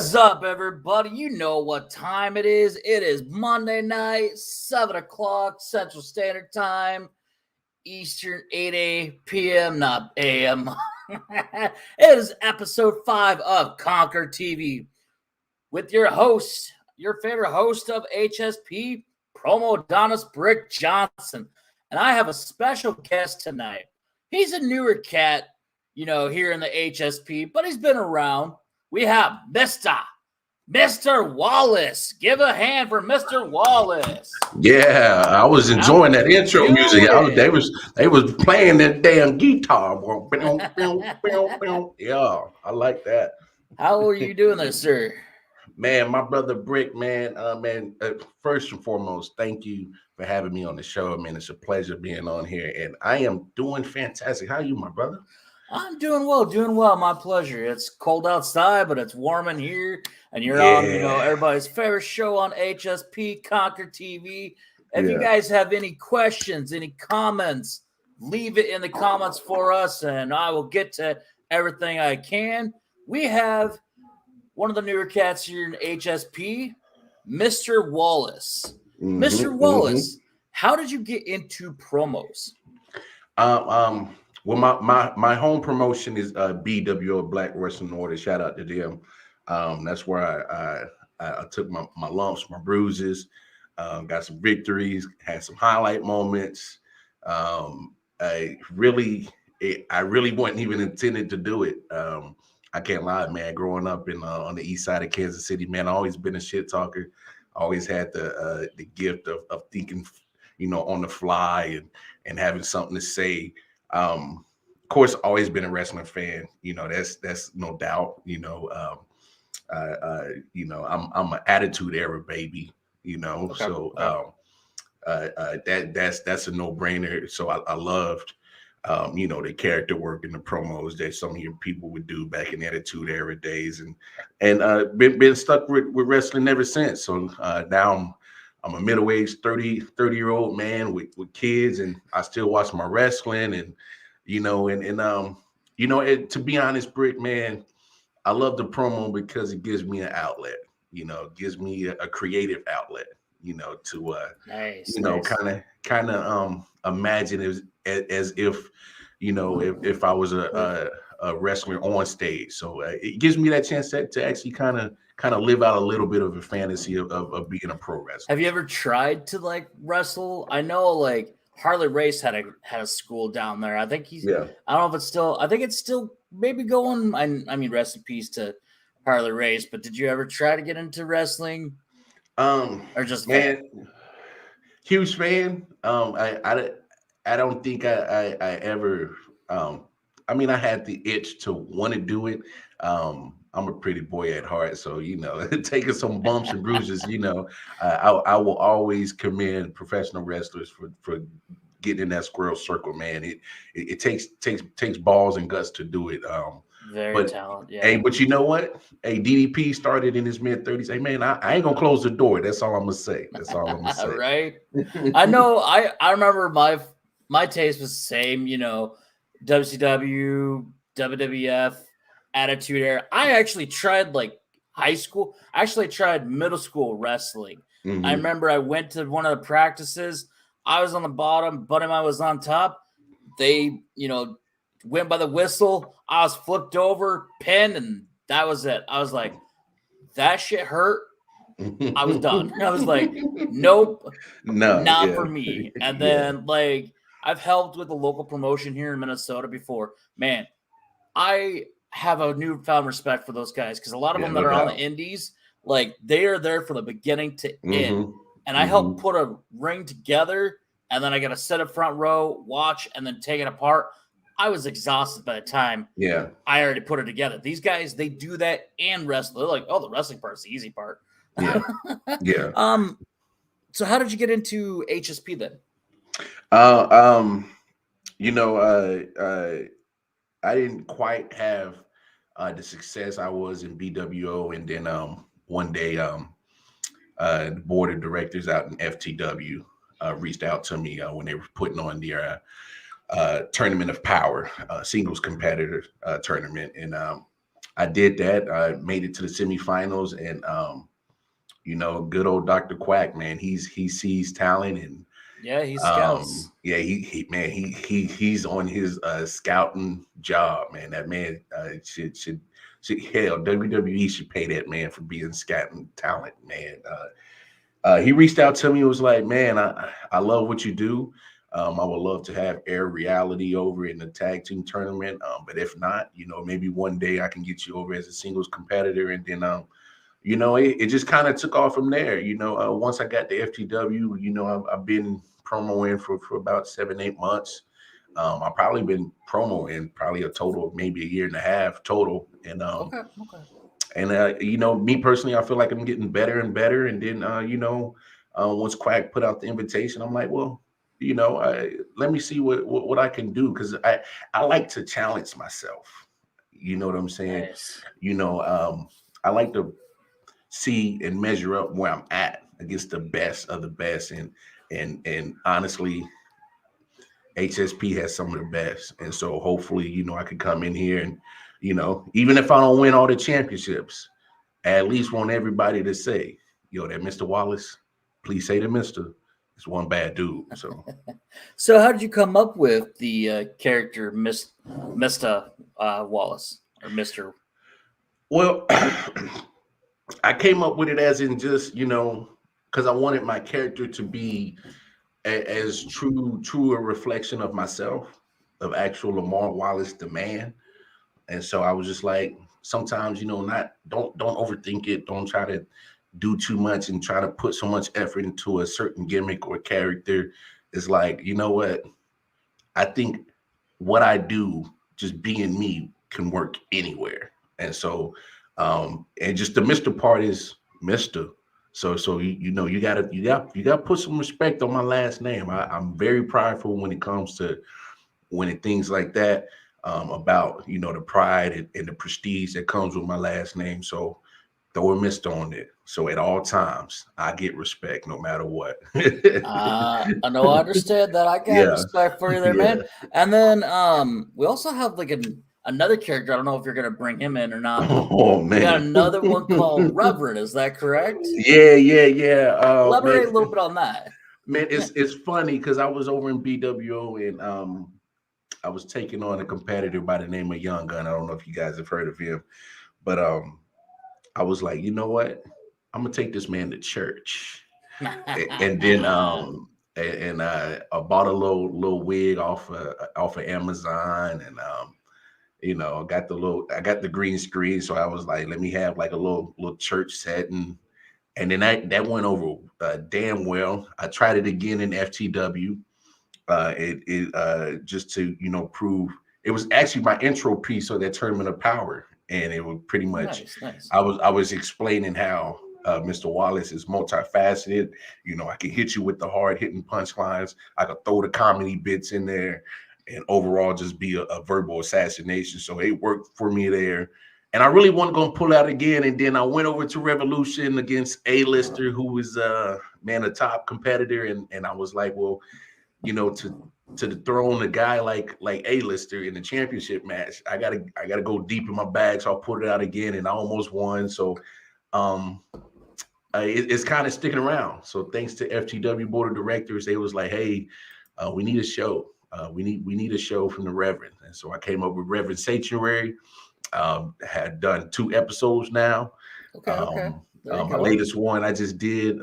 What's up, everybody? You know what time it is. It is Monday night, 7 o'clock Central Standard Time, Eastern, 8 p.m., not a.m. It is episode 5 of Conqueror TV with your host, your favorite host of HSP, Promodamus Brick Johnson. And I have a special guest tonight. He's a newer cat, here in the HSP, but he's been around. We have Mr. Wallace. Give a hand for Mr. Wallace. Yeah, I was enjoying that intro music. They was playing that damn guitar. Yeah, I like that. How are you doing there, sir? Man, my brother Brick, man, first and foremost, thank you for having me on the show. Man, it's a pleasure being on here, and I am doing fantastic. How are you, my brother? I'm doing well. My pleasure. It's cold outside, but it's warm in here. And you're on, everybody's favorite show on HSP, Conquer TV. If you guys have any questions, any comments, leave it in the comments for us, and I will get to everything I can. We have one of the newer cats here in HSP, Mr. Wallace. Mr. Wallace, how did you get into promos? Well, my home promotion is BWO, Black Wrestling Order. Shout out to them. That's where I took my lumps, my bruises, got some victories, had some highlight moments. I really wasn't even intended to do it. I can't lie, man. Growing up on the east side of Kansas City, man, I always been a shit talker. Always had the gift of thinking, on the fly and having something to say. Of course, always been a wrestling fan. That's no doubt. I'm an attitude era baby. Okay. So that's a no brainer. So I loved, the character work and the promos that some of your people would do back in the attitude era days, and been stuck with wrestling ever since. So now I'm a middle-aged 30-year-old man with kids, and I still watch my wrestling, and to be honest, Brick, man, I love the promo because it gives me an outlet. It gives me a creative outlet. To kind of imagine as if if I was a wrestler on stage. So it gives me that chance to actually kind of live out a little bit of a fantasy of being a pro wrestler. Have you ever tried to wrestle? I know Harley Race had a school down there. I think I don't know if it's still. I think it's still maybe going. I mean, rest in peace to Harley Race. But did you ever try to get into wrestling? Or just man, huge fan. I don't think I ever. I mean, I had the itch to want to do it. I'm a pretty boy at heart, so taking some bumps and bruises. I will always commend professional wrestlers for getting in that squirrel circle, man. It takes balls and guts to do it. Very talented. Yeah. Hey, but you know what? Hey, DDP started in his mid-30s. Hey, man, I ain't gonna close the door. That's all I'm gonna say. Right. I know. I remember my taste was the same. WCW, WWF, Attitude Era. I actually tried high school. Actually, I tried middle school wrestling. I remember I went to one of the practices. I was on the bottom, Buddy Mine was on top. They, went by the whistle. I was flipped over, pinned, and that was it. I was like, that shit hurt. I was done. I was like, nope, not for me. And then I've helped with the local promotion here in Minnesota before. Man, I have a newfound respect for those guys because a lot of them that are on the indies, they are there from the beginning to end. And I helped put a ring together, and then I got to sit up front row, watch, and then take it apart. I was exhausted by the time I already put it together. These guys, they do that and wrestle. They're like, oh, the wrestling part's the easy part. Yeah. So how did you get into HSP then? I didn't quite have the success I was in BWO, and then one day the board of directors out in FTW reached out to me when they were putting on their Tournament of Power singles competitor tournament, and I did that. I made it to the semifinals, and good old Dr. Quack, man. He sees talent, and yeah, he scouts. yeah, he's on his scouting job, man. That man should hell, WWE should pay that man for being scouting talent, man. He reached out to me and was like, man, I love what you do. I would love to have Air Reality over in the tag team tournament. But if not, maybe one day I can get you over as a singles competitor. And then, it just kind of took off from there. Once I got the FTW, I've been promoing for about 7-8 months. I've probably been promoing probably a total of maybe a year and a half total. And, okay. And me personally, I feel like I'm getting better and better. And then once Quack put out the invitation, I'm like, well, let me see what I can do, because I like to challenge myself. You know what I'm saying? Nice. I like to see and measure up where I'm at against the best of the best. And honestly, HSP has some of the best. And so hopefully, I could come in here and, even if I don't win all the championships, I at least want everybody to say, that Mista Wallace, please say to Mr. is one bad dude. So how did you come up with the character Mista Wallace, or Mr.? Well, I came up with it as in just, because I wanted my character to be as true a reflection of myself, of actual Lamar Wallace, the man. And so I was just like, sometimes, don't overthink it. Don't try to do too much and try to put so much effort into a certain gimmick or character. It's like, you know what? I think what I do, just being me, can work anywhere. And so, and just the Mr. part is Mr. So you gotta put some respect on my last name. I'm very prideful when it comes to things like that, about the pride and the prestige that comes with my last name. So throw a Mr. on it. So at all times, I get respect no matter what. I know, I understand that. I got respect for you there, man. And then we also have like another character. I don't know if you're gonna bring him in or not. Oh man, we got another one called Reverend. Is that correct? Yeah. Elaborate a little bit on that. Man, it's funny because I was over in BWO, and I was taking on a competitor by the name of Young Gun. I don't know if you guys have heard of him, but I was like, you know what? I'm gonna take this man to church, and then I bought a little wig off of Amazon, and I got the green screen, so I was like, let me have like a little church setting, and then that went over damn well. I tried it again in FTW. Just to prove it was actually my intro piece of that Tournament of Power, and it was pretty much nice. I was explaining how Mr. Wallace is multifaceted. I can hit you with the hard hitting punchlines. I could throw the comedy bits in there, and overall just be a verbal assassination. So it worked for me there. And I really wasn't going to pull out again. And then I went over to Revolution against A-Lister, who was a top competitor. And I was like, well, to dethrone a guy like A-Lister in the championship match, I gotta go deep in my bag. So I put it out again, and I almost won. So it's kind of sticking around. So thanks to FTW board of directors, they was like, hey, we need a show. We need a show from the Reverend. And so I came up with Reverend Sanctuary. Had done 2 episodes now. Okay. My latest one I just did.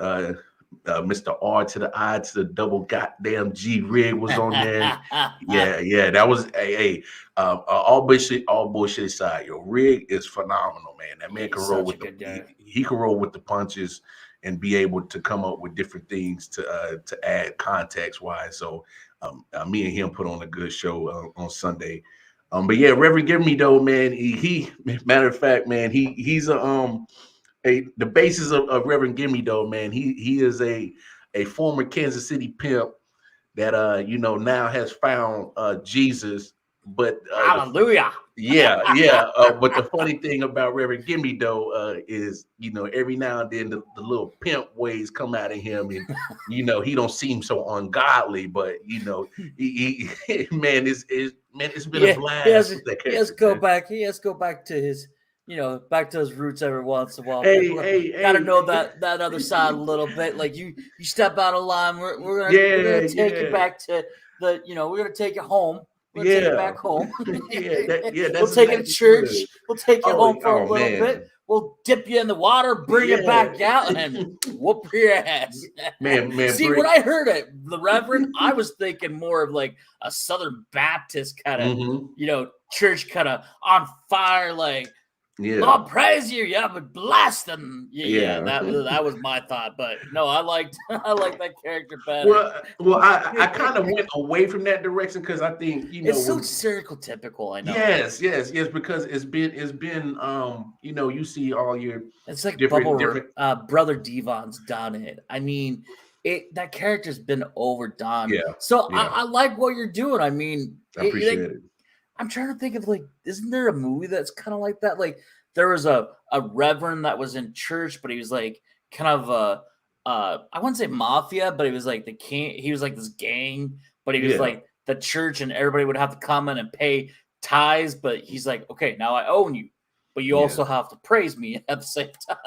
Mr. R to the I to the double goddamn G rig was on there. yeah, that was all bullshit aside. Your rig is phenomenal, man. That man can roll with he can roll with the punches and be able to come up with different things to add context wise. So me and him put on a good show on Sunday. But yeah, Reverend Give Me though, man. He matter of fact, man, he's the basis of Reverend Gimme though, man. He is a former Kansas City pimp that now has found Jesus. But hallelujah. But the funny thing about Reverend Gimme though is every now and then the little pimp ways come out of him, and he don't seem so ungodly, but he man, it's been a blast. He has to go back to his back to his roots every once in a while. Hey, Gotta know that other side a little bit. Like you step out of line, we're gonna take you back to we're gonna take you home. We'll take you back home. That's we'll take you to church. We'll take you home for a little man. bit. We'll dip you in the water, bring you back out, and whoop your ass. Man. See, when I heard it, the Reverend, I was thinking more of like a Southern Baptist kind of, church kind of on fire, like, Lord praise you, but bless them. That was my thought. But no, I liked that character better. Well, I kind of went away from that direction because I think it's so stereotypical. I know. Yes, because it's been you see all your it's like different Brother Devon's done it. I mean, that character's been overdone. Yeah. So I like what you're doing. I mean, I appreciate it. I'm trying to think of isn't there a movie that's kind of like that? Like there was a reverend that was in church, but he was like kind of I wouldn't say mafia, but he was like the king. He was like this gang, but he was like the church, and everybody would have to come in and pay tithes. But he's like, okay, now I own you, but you also have to praise me at the same time.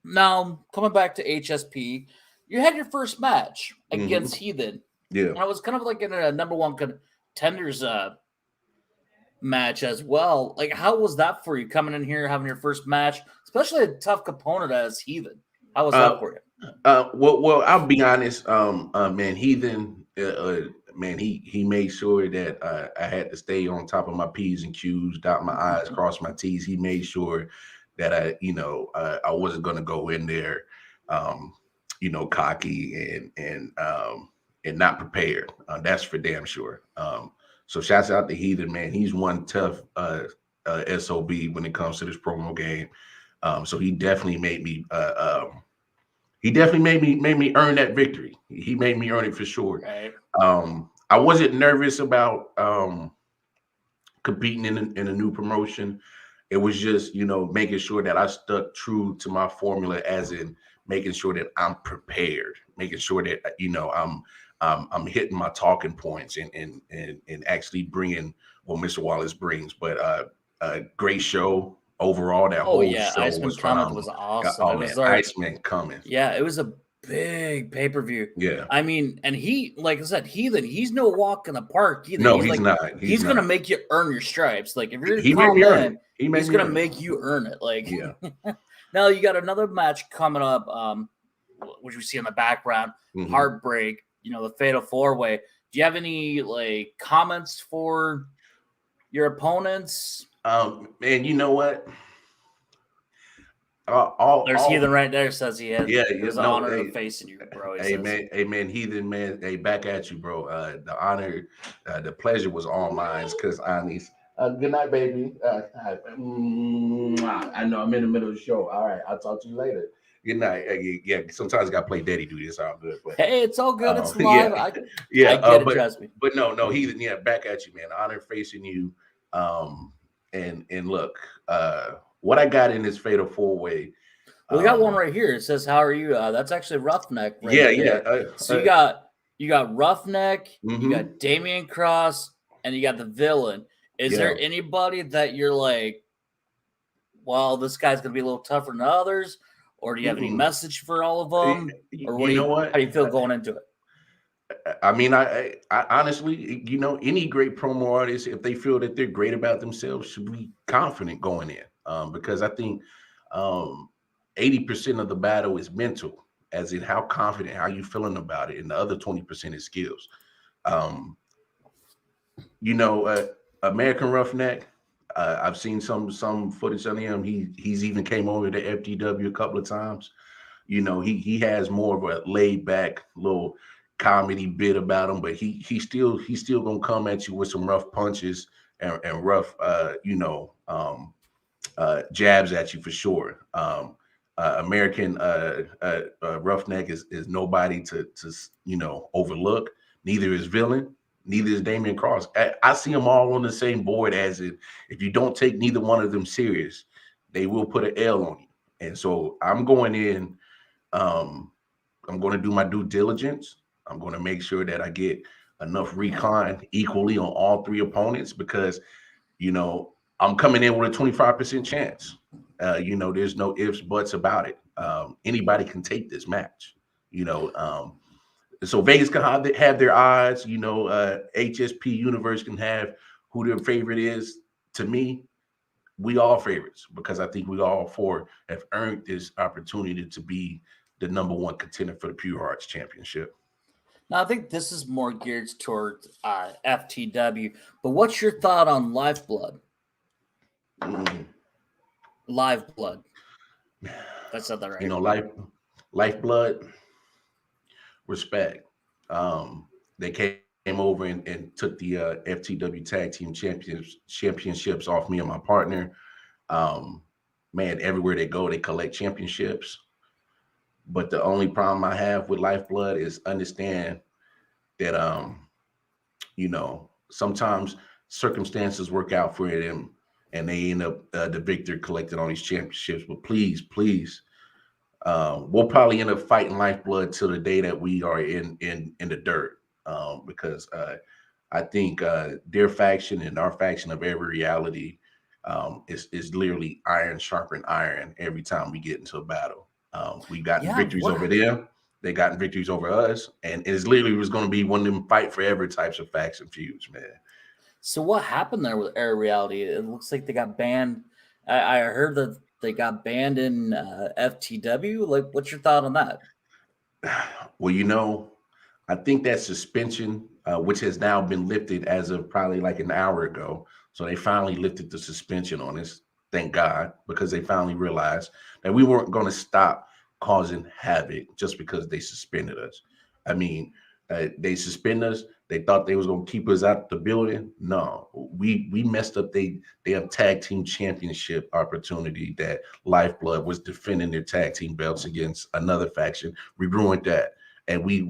Now coming back to HSP, you had your first match against Heathen. Yeah, and I was kind of like in a number one contenders match as well. Like, how was that for you coming in here having your first match, especially a tough opponent as Heathen? How was that for you? Well, I'll be honest, man. Heathen, man, he made sure that I had to stay on top of my P's and Q's, dot my I's, cross my T's. He made sure that I wasn't going to go in there, cocky and not prepared. That's for damn sure. So shouts out to Heathen, man. He's one tough SOB when it comes to this promo game. So he definitely made me made me earn that victory. He made me earn it for sure. Right. I wasn't nervous about competing in a new promotion. It was just, making sure that I stuck true to my formula, as in making sure that I'm prepared, making sure that I'm hitting my talking points and actually bringing what Mr. Wallace brings. But great show overall. That whole show Iceman was phenomenal. Was awesome. Oh, man, Iceman coming. Yeah, it was a big pay-per-view. Yeah. I mean, and he, like I said, Heathen, he's no walk in the park either. No, he's not. He's going to make you earn your stripes. Like, if you're he's going to make you earn it. Like, now you got another match coming up, which we see in the background, Heartbreak, the Fatal 4-Way. Do you have any, comments for your opponents? Man, you know what? There's Heathen right there. Says he has. Yeah, there's an honor of facing you, bro. Man, Heathen, man. Hey, back at you, bro. The honor, the pleasure was all mine. Because honest. Good night, baby. I know I'm in the middle of the show. All right, I'll talk to you later. Good night. Yeah, sometimes I got to play daddy duty. It's all good. But hey, it's all good. It's live. I get it, trust me. But no, Heathen. Yeah, back at you, man. Honor facing you. And look, what I got in this Fatal 4-Way. Well, we got one right here. It says, "How are you?" That's actually Roughneck. Right there. So you got Roughneck, you got Damian Cross, and you got the Villain. Is there anybody that you're like, well, this guy's gonna be a little tougher than others, or do you have any message for all of them, or how do you feel going into it? I mean, I honestly, any great promo artist, if they feel that they're great about themselves, should be confident going in. Because I think 80% of the battle is mental, as in how confident, how you feeling about it, and the other 20% is skills. American Roughneck, I've seen some footage of him. He's even came over to FGW a couple of times. He has more of a laid back little comedy bit about him, but he's still gonna come at you with some rough punches and rough jabs at you for sure. American Roughneck is nobody to overlook. Neither is Villain, neither is Damian Cross. I see them all on the same board, as if you don't take neither one of them serious, they will put an L on you. And so I'm going in, I'm going to do my due diligence. I'm going to make sure that I get enough recon equally on all three opponents, because, I'm coming in with a 25% chance. There's no ifs, buts about it. Anybody can take this match. So Vegas can have their odds. HSP Universe can have who their favorite is. To me, we all favorites because I think we all four have earned this opportunity to be the number one contender for the Pure Hearts Championship. Now, I think this is more geared towards FTW, but what's your thought on Lifeblood? Lifeblood. That's not that right. Lifeblood. Respect. They came over and took the FTW Tag Team Championships off me and my partner. Man, everywhere they go, they collect championships. But the only problem I have with Lifeblood is understand that sometimes circumstances work out for them and they end up the victor collecting all these championships. But please, we'll probably end up fighting Lifeblood till the day that we are in the dirt. Because I think their faction and our faction of every reality is literally iron sharpened iron every time we get into a battle. We gotten victories over them. They gotten victories over us. And it's literally was going to be one of them fight forever types of faction feuds, man. So what happened there with Air Reality? It looks like they got banned. I heard that they got banned in FTW. Like, what's your thought on that? Well, I think that suspension, which has now been lifted as of probably like an hour ago. So they finally lifted the suspension on us. Thank God, because they finally realized that we weren't going to stop causing havoc just because they suspended us. I mean, they suspended us. They thought they was going to keep us out the building. No, we messed up. They have tag team championship opportunity that Lifeblood was defending their tag team belts against another faction. We ruined that. And we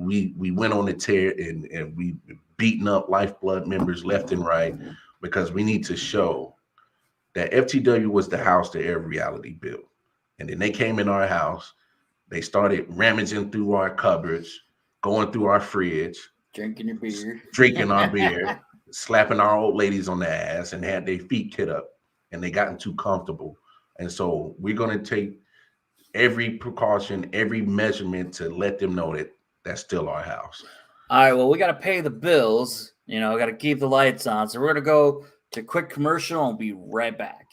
went on the tear and we beaten up Lifeblood members left and right because we need to show that FTW was the house that Air Reality built. And then they came in our house. They started rummaging through our cupboards, going through our fridge. Drinking your beer. Drinking our beer, slapping our old ladies on the ass and had their feet kid up. And they gotten too comfortable. And so we're going to take every precaution, every measurement to let them know that that's still our house. All right, well, we got to pay the bills. We got to keep the lights on. So we're going to go to a quick commercial and we'll be right back.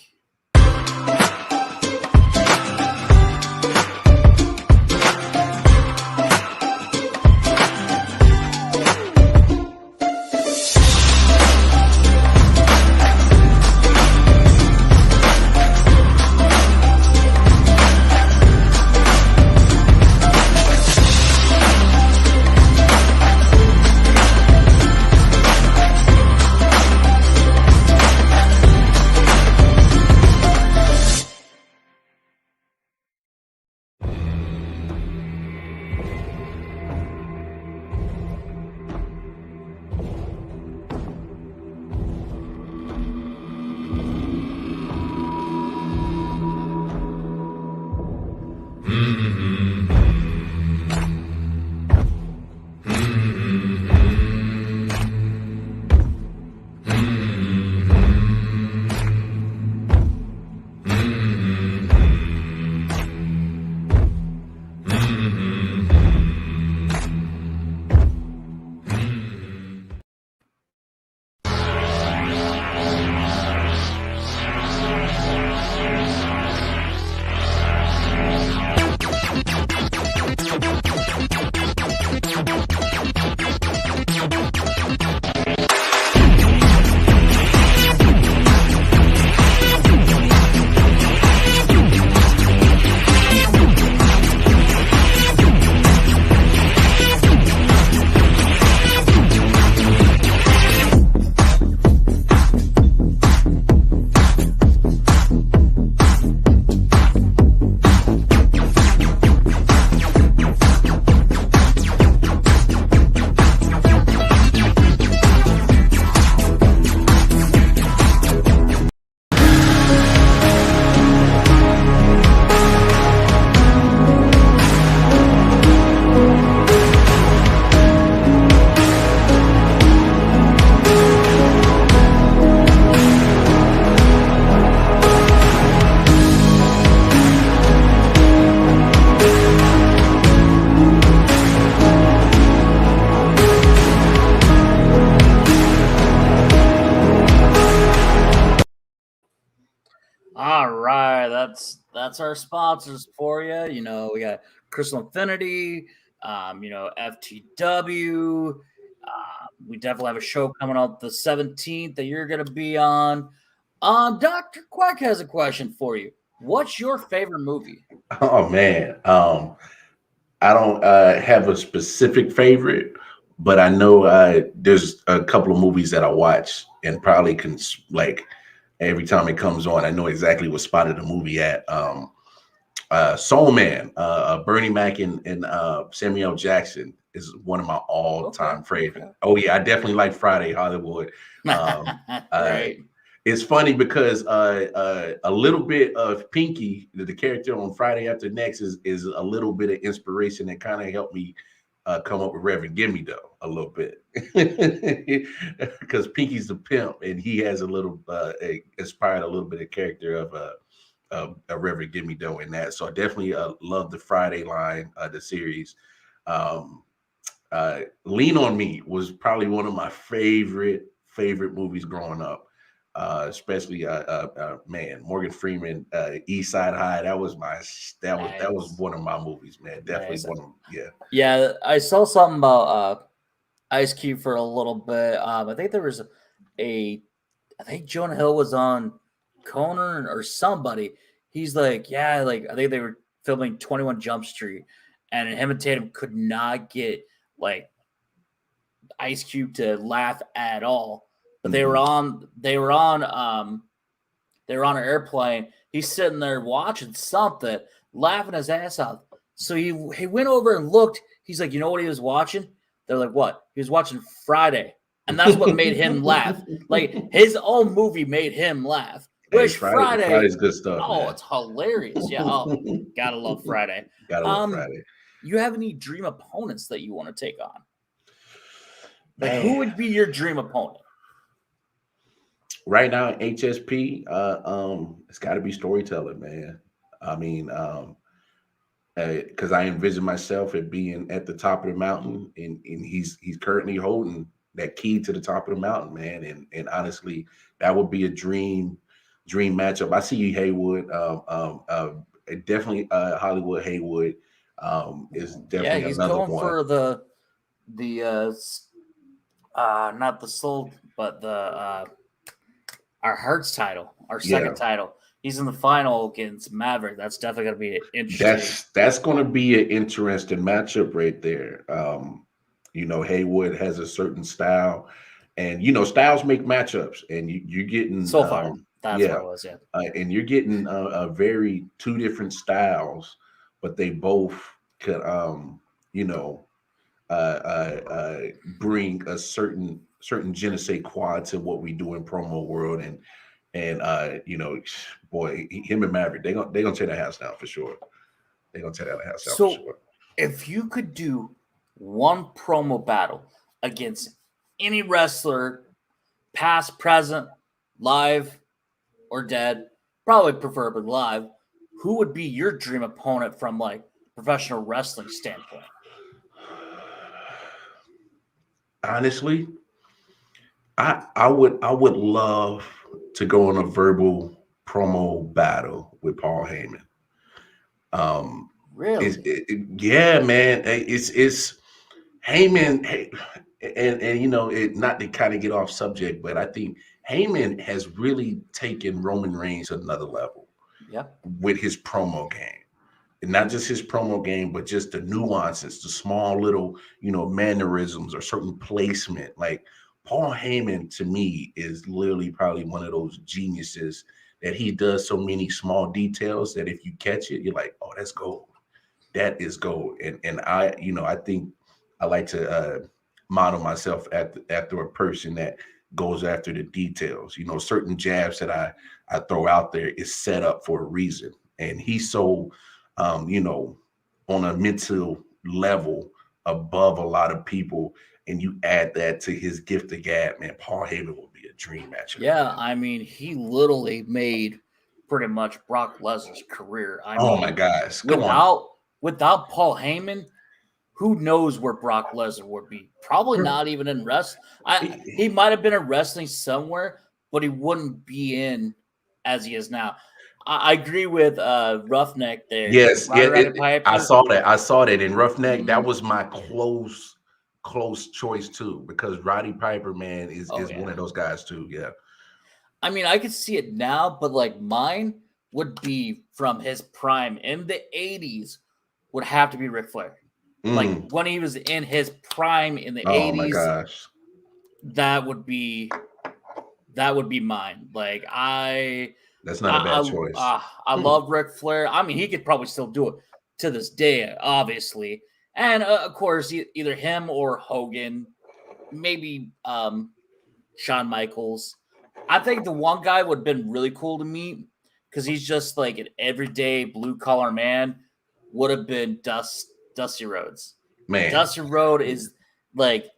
that's our sponsors for you. You know, we got Crystal Infinity, FTW. We definitely have a show coming up the 17th that you're going to be on. Dr. Quack has a question for you. What's your favorite movie? Oh man, I don't have a specific favorite, but I know there's a couple of movies that I watch and probably can like every time it comes on, I know exactly what spot of the movie at. Soul Man, Bernie Mac and Samuel Jackson is one of my all-time favorite. Okay. Oh yeah, I definitely like Friday Hollywood. Right. It's funny because a little bit of Pinky, the character on Friday After Next, is a little bit of inspiration that kind of helped me come up with Reverend Gimme Though a little bit, because Pinky's the pimp and he has a little inspired a little bit of character of a Reverend Gimme Though in that. So I definitely love the Friday line, the series. Lean on Me was probably one of my favorite movies growing up. Especially man, Morgan Freeman, East Side High. That was one of my movies, man. Definitely one of them. Yeah. Yeah, I saw something about Ice Cube for a little bit. I think there was I think Jonah Hill was on Conan or somebody. He's like, yeah, like I think they were filming 21 Jump Street, and him and Tatum could not get like Ice Cube to laugh at all. But they were on an airplane. He's sitting there watching something, laughing his ass off. So he went over and looked. He's like, you know what he was watching? They're like, what? He was watching Friday. And that's what made him laugh. Like his own movie made him laugh. Which Friday's good stuff. Oh, man. It's hilarious. Yeah. Oh, gotta love Friday. Gotta love Friday. You have any dream opponents that you want to take on? Like, who would be your dream opponent? Right now, HSP, it's got to be Storyteller, man. I mean, because I envision myself at being at the top of the mountain, and he's currently holding that key to the top of the mountain, man. And honestly, that would be a dream matchup. I see you, Haywood. Definitely, Hollywood Haywood is definitely he's another going one for the not the soul, but the our Hearts title, our second title. He's in the final against Maverick. That's definitely going to be interesting. That's going to be an interesting matchup right there. Haywood has a certain style, and styles make matchups, and you're getting so far. That's what it was, yeah. And you're getting a very two different styles, but they both could, bring a certain je ne sais quoi to what we do in promo world, and boy, him and Maverick, they're gonna tear the house down for sure. They're gonna tear that house down for sure. If you could do one promo battle against any wrestler, past, present, live, or dead, probably preferably live, who would be your dream opponent from like professional wrestling standpoint? Honestly, I would love to go on a verbal promo battle with Paul Heyman. Really? Yeah, man. It's Heyman, and not to kind of get off subject, but I think Heyman has really taken Roman Reigns to another level. Yeah. With his promo game. And not just his promo game, but just the nuances, the small little, mannerisms or certain placement. Like Paul Heyman, to me, is literally probably one of those geniuses that he does so many small details that if you catch it, you're like, oh, that's gold. That is gold. And I think I like to model myself after a person that goes after the details. Certain jabs that I throw out there is set up for a reason. And he's so on a mental level above a lot of people, and you add that to his gift of gab, man, Paul Heyman will be a dream matchup. Yeah, I mean, he literally made pretty much Brock Lesnar's career. I mean, my gosh, without Paul Heyman, who knows where Brock Lesnar would be? Probably not even in wrestling. He might have been in wrestling somewhere, but he wouldn't be in as he is now. I agree with Roughneck there. Yes, Roddy Piper. I saw that. I saw that in Roughneck. That Mhm. was my close choice too, because Roddy Piper, man, Oh is one yeah. of those guys too. Yeah. I mean, I could see it now, but like mine would be from his prime in the 80s would have to be Ric Flair. Like Mm. when he was in his prime in the Oh my 80s, gosh. that would be mine. Like That's not a bad choice. I love Ric Flair. I mean, he could probably still do it to this day, obviously. And of course, either him or Hogan, maybe Shawn Michaels. I think the one guy would have been really cool to meet because he's just like an everyday blue collar man. Would have been Dusty Rhodes. Man. Dusty Rhodes is like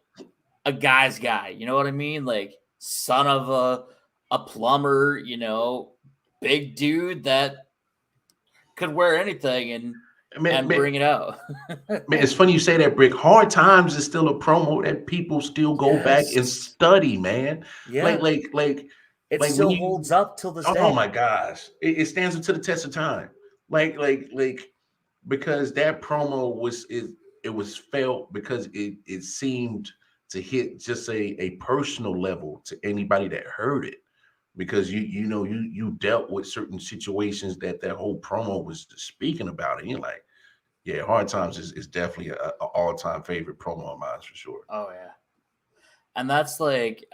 a guy's guy. You know what I mean? Like son of a plumber. You know, big dude that could wear anything Man, and bring it out. man, it's funny you say that, Brick. Hard Times is still a promo that people still go back and Yes. study, man. Yeah. It Like when still you, holds up till this oh day. my gosh, it stands up to the test of time. Like because that promo it was felt because it seemed to hit just a personal level to anybody that heard it, because you dealt with certain situations that whole promo was speaking about, and you're like, yeah, Hard Times is definitely a all-time favorite promo of mine for sure. Oh yeah. And that's like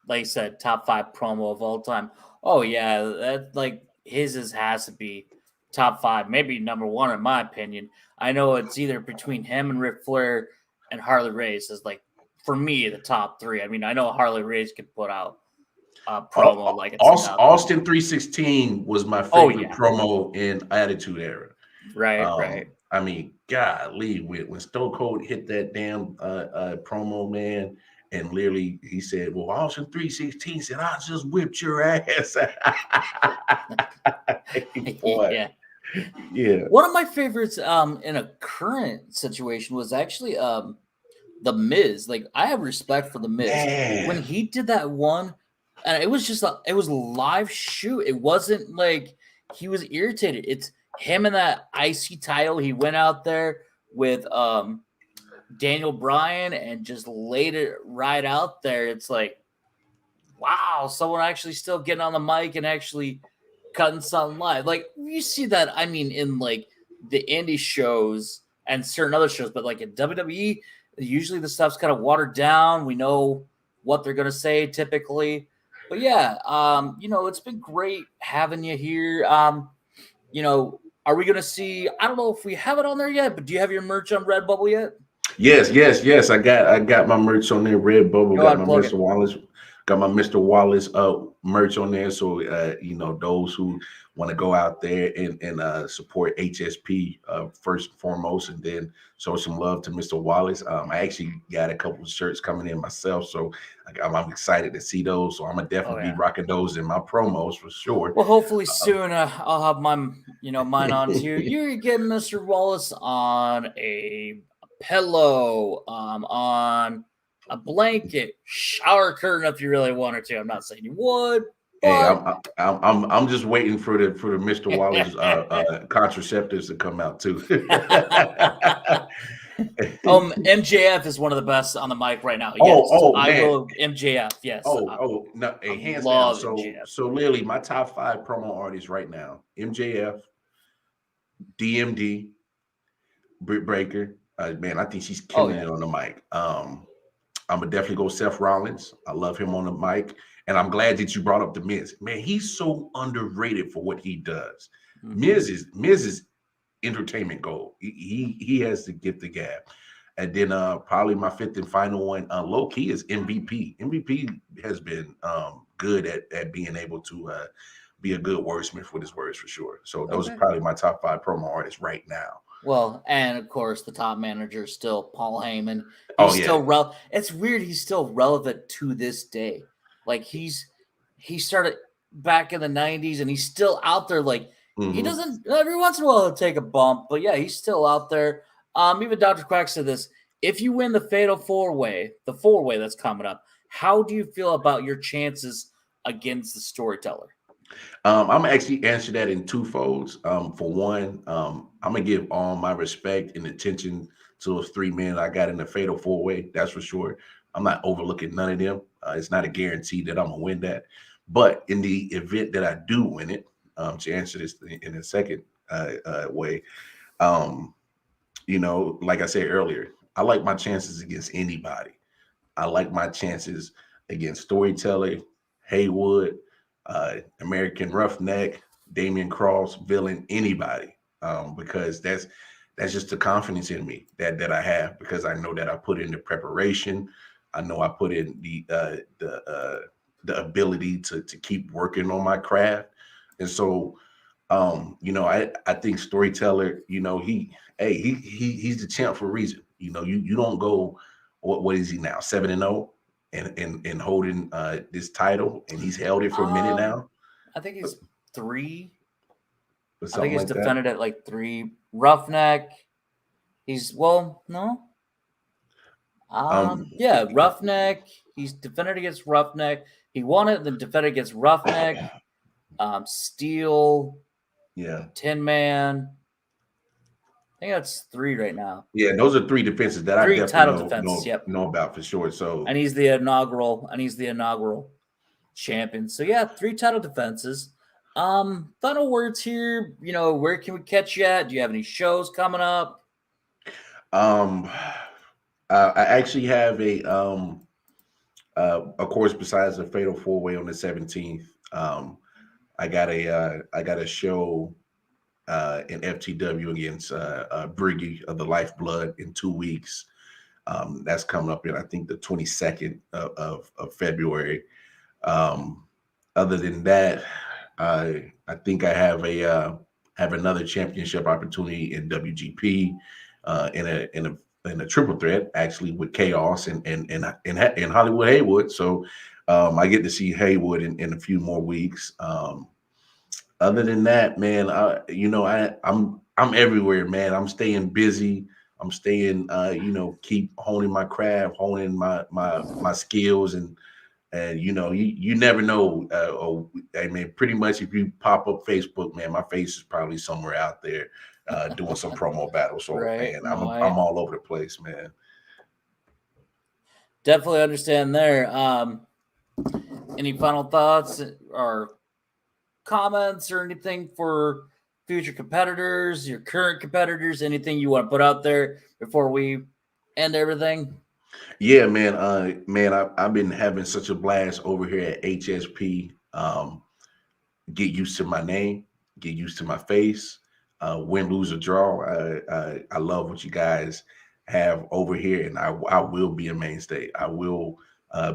I said, top 5 promo of all time. Oh yeah, that like has to be top 5, maybe number 1 in my opinion. I know it's either between him and Ric Flair and Harley Race is like for me the top 3. I mean, I know Harley Race could put out a promo like it's nothing. Austin 316 was my Oh favorite yeah, promo in Attitude Era. right. I mean, golly, when Stone Cold hit that damn promo, man, and literally he said, "Well, Austin 316 said I just whipped your ass." Boy, Yeah. yeah, One of my favorites in a current situation was actually the Miz. Like I have respect for the Miz. When man, he did that one, and it was just it was a live shoot. It wasn't like he was irritated. It's him and that IC title. He went out there with Daniel Bryan and just laid it right out there. It's like, wow, someone actually still getting on the mic and actually cutting something live. Like you see that, I mean, in like the indie shows and certain other shows, but like in WWE, usually the stuff's kind of watered down. We know what they're gonna say typically. But yeah, it's been great having you here. Are we gonna see? I don't know if we have it on there yet, but do you have your merch on Redbubble yet? yes. I got my merch on there. Red Bubble Go got ahead my and plug Mr. it. Wallace. Got my Mr. Wallace merch on there. So those who want to go out there and support HSP first and foremost, and then show some love to Mr. Wallace. I actually got a couple of shirts coming in myself, so I'm excited to see those. So I'm gonna Oh definitely be yeah. rocking those in my promos for sure. Well, hopefully soon I'll have mine on too. You get Mr. Wallace on a pillow, on a blanket, shower curtain if you really wanted to. I'm not saying you would, Hey, but I'm just waiting for the Mr. Wallace contraceptives to come out too. MJF is one of the best on the mic right now. Oh, Yes, oh I man. will. MJF, yes, No, I hey, hands down. love So MJF. so literally my top 5 promo artists right now: MJF, DMD, Britt Baker. Man, I think she's Oh killing yeah. it on the mic. I'm gonna definitely go Seth Rollins. I love him on the mic, and I'm glad that you brought up the Miz. Man, he's so underrated for what he does. Mm-hmm. Miz is entertainment gold. He has the gift of gab. And then probably my 5th and final one, low key, is MVP. MVP has been good at being able to be a good wordsmith with his words for sure. So those are Okay. probably my top 5 promo artists right now. Well, and of course, the top manager is still Paul Heyman. Oh He's yeah. still It's weird. He's still relevant to this day. Like he started back in the '90s, and he's still out there. Like he Mm-hmm. doesn't every once in a while he'll take a bump, but yeah, he's still out there. Even Dr. Quack said this: if you win the Fatal 4-Way, the 4-Way that's coming up, how do you feel about your chances against the Storyteller? I'm gonna actually answer that in two folds. For one, I'm gonna give all my respect and attention to those three men I got in the fatal four way. That's for sure. I'm not overlooking none of them. It's not a guarantee that I'm gonna win that. But in the event that I do win it, to answer this in a second way, um, like I said earlier, I like my chances against anybody. I like my chances against Storyteller, Haywood, American Roughneck, Damian Cross, Villain, anybody, because that's just the confidence in me that I have, because I know that I put in the preparation. I know I put in the ability to keep working on my craft, and so I think Storyteller, he's the champ for a reason. You don't go, what is he now, 7-0 and holding this title, and he's held it for a minute now. I think he's 3. Or I something think he's like defended that. at like 3. Roughneck. No. Um, Yeah, Roughneck. He's defended against Roughneck. He won it, then defended against Roughneck. Steel. yeah. Tin Man. I think that's 3 right now. Yeah, those are 3 defenses that I 3 definitely title defenses. Yep. know about for sure. So, And he's the inaugural champion. So yeah, 3 title defenses. Final words here. Where can we catch you at? Do you have any shows coming up? I actually have of course, besides the Fatal Four Way on the 17th, I got a show in FTW against Briggy of the Lifeblood in 2 weeks. That's coming up in, I think, the 22nd of February. Other than that, I think I have another championship opportunity in WGP in a triple threat, actually, with Chaos and Hollywood Haywood. So I get to see Haywood in a few more weeks. Other than that, man, I'm everywhere, man. I'm staying busy. I'm staying, keep honing my craft, honing my skills, and you never know. I mean, pretty much if you pop up Facebook, man, my face is probably somewhere out there doing some promo battles. So, Right. man, No, I'm all over the place, man. definitely understand there. Any final thoughts or comments or anything for future competitors, your current competitors, anything you want to put out there before we end everything? Yeah, man. I've been having such a blast over here at HSP. Get used to my name, get used to my face. Win, lose, or draw. I love what you guys have over here, and I will be a mainstay. I will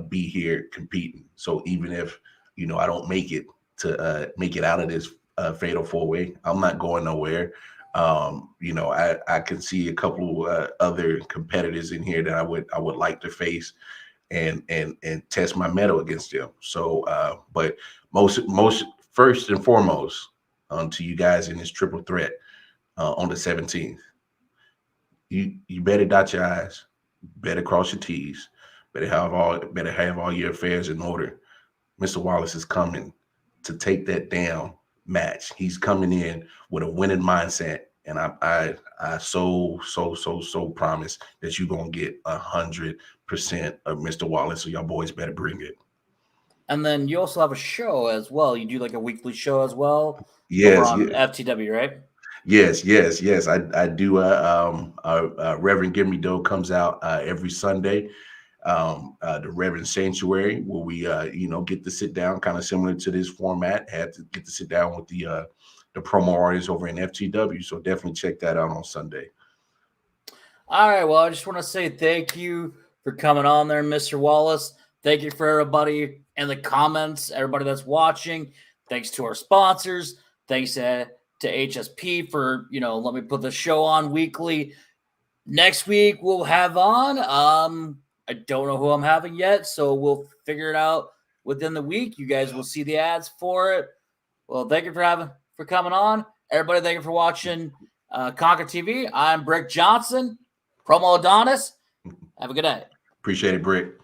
be here competing. So even if I don't make it out of this fatal four way, I'm not going nowhere. I can see a couple other competitors in here that I would like to face and test my mettle against them. So, but most first and foremost, to you guys in this triple threat on the 17th, you better dot your I's, better cross your T's, better have all your affairs in order. Mr. Wallace is coming to take that down match. He's coming in with a winning mindset, and I so promise that you're gonna get 100% of Mr. Wallace. So y'all boys better bring it. And then you also have a show as well. You do like a weekly show as well over Yes, on yeah. FTW, right? Yes. I do. Reverend Gimme Doe comes out every Sunday. The Reverend Sanctuary, where we get to sit down, kind of similar to this format. Had to get to sit down with the promo artists over in FTW. So definitely check that out on Sunday. All right. Well, I just want to say thank you for coming on there, Mr. Wallace. Thank you for everybody in the comments, everybody that's watching. Thanks to our sponsors. Thanks to HSP for, let me put the show on weekly. Next week we'll have on. I don't know who I'm having yet, so we'll figure it out within the week. You guys will see the ads for it. Well, thank you for coming on. Everybody, thank you for watching Conquer TV. I'm Brick Johnson, Promodamus. Have a good night. Appreciate it, Brick.